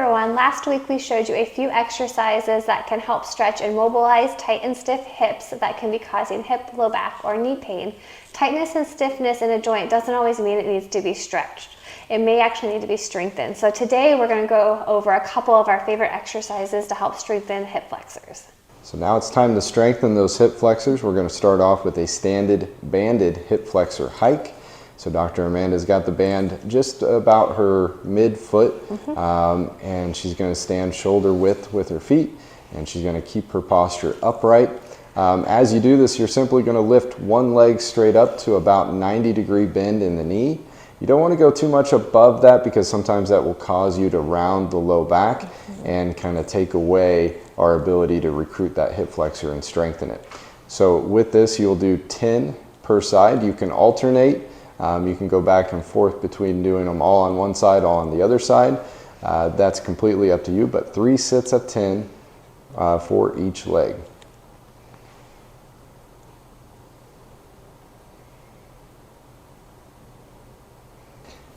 everyone, last week we showed you a few exercises that can help stretch and mobilize tight and stiff hips that can be causing hip, low back, or knee pain. Tightness and stiffness in a joint doesn't always mean it needs to be stretched. It may actually need to be strengthened. So today we're going to go over a couple of our favorite exercises to help strengthen hip flexors. So now it's time to strengthen those hip flexors. We're going to start off with a standard banded hip flexor hike. So Dr. Amanda's got the band just about her mid-foot, and she's going to stand shoulder width with her feet, and she's going to keep her posture upright. As you do this, you're simply going to lift one leg straight up to about 90-degree bend in the knee. You don't want to go too much above that because sometimes that will cause you to round the low back and kind of take away our ability to recruit that hip flexor and strengthen it. So with this, you'll do 10 per side. You can alternate. You can go back and forth between doing them all on one side, all on the other side. That's completely up to you, but 3 sets of 10 for each leg.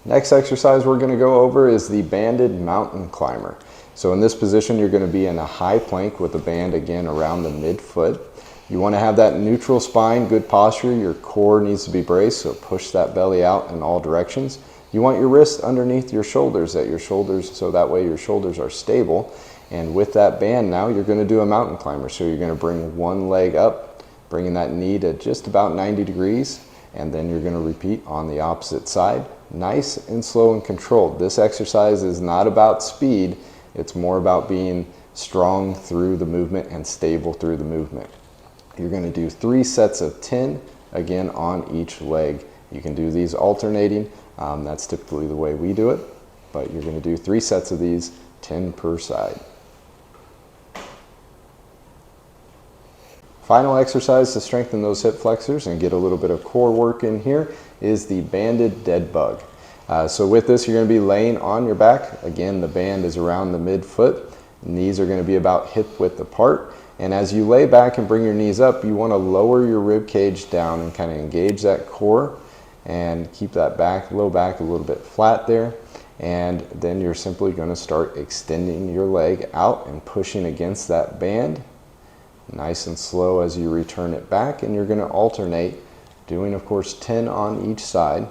Next exercise we're going to go over is the banded mountain climber. So in this position, you're going to be in a high plank with the band again around the mid-foot. You want to have that neutral spine, good posture. Your core needs to be braced, so push that belly out in all directions. You want your wrists underneath your shoulders, so that way your shoulders are stable. And with that band now, you're going to do a mountain climber. So you're going to bring one leg up, bringing that knee to just about 90 degrees, and then you're going to repeat on the opposite side. Nice and slow and controlled. This exercise is not about speed. It's more about being strong through the movement and stable through the movement. You're going to do 3 sets of 10, again, on each leg. You can do these alternating. That's typically the way we do it, but you're going to do 3 sets of these, 10 per side. Final exercise to strengthen those hip flexors and get a little bit of core work in here is the banded dead bug. So with this, you're going to be laying on your back. Again, the band is around the mid-foot. Knees are going to be about hip width apart. And as you lay back and bring your knees up, you want to lower your rib cage down and kind of engage that core and keep that low back a little bit flat there. And then you're simply going to start extending your leg out and pushing against that band. Nice and slow as you return it back, and you're going to alternate, doing of course 10 on each side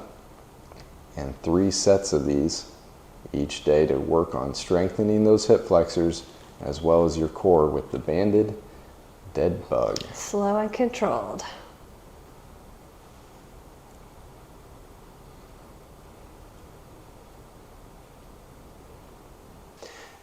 and 3 sets of these each day to work on strengthening those hip flexors as well as your core with the banded dead bug. Slow and controlled.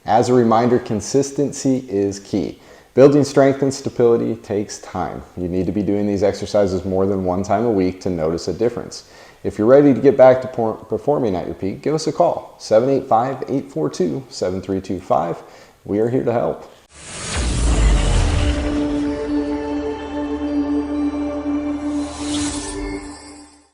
As a reminder, consistency is key. Building strength and stability takes time. You need to be doing these exercises more than 1 time a week to notice a difference. If you're ready to get back to performing at your peak, give us a call, 785-842-7325. We are here to help.